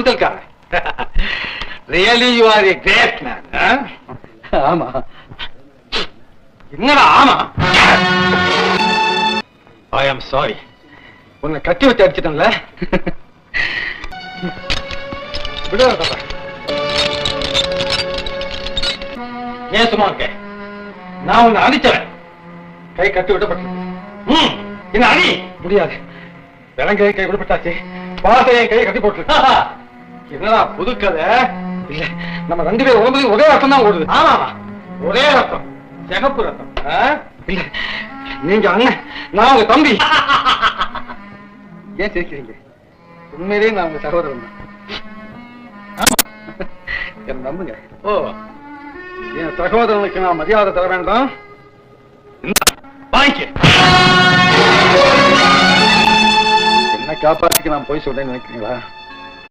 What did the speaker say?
குடுத்தல்காரன். Really you are a great man. ஆமா. என்னடா ஆமா? I am sorry. உன்னை கட்டி வச்சு அடிச்சிட்டேன்ல. விடுதா. ஏன் சும்மா இருக்க? நான் உன்னை அடிச்சவன். கை கட்டி விட்டப்பட்டு. என்ன அடி? முடியாது. விலங்கை கை விடப்பட்டாச்சு. பாசையை கை கட்டி போட்டு. என்னடா புது கதை? இல்ல, நம்ம 2 பேர் உடம்புலையும் ஒரே ரத்தம் தான் ஓடுது. ஆமா, ஒரே ரத்தம், சிகப்பு ரத்தம். இல்ல, நீங்க அண்ணன், நான் உங்க தம்பி. ஏன் சிரிக்கிறீங்க? உண்மையிலேயே நான் உங்க சகோதரன் தான். என்ன நம்புங்க. ஓ, என் சகோதரனுக்கு நான் மரியாதை தர வேண்டாம். என்ன காப்பாத்திக்க நான் போய் சொல்றேன்னு நினைக்கிறீங்களா?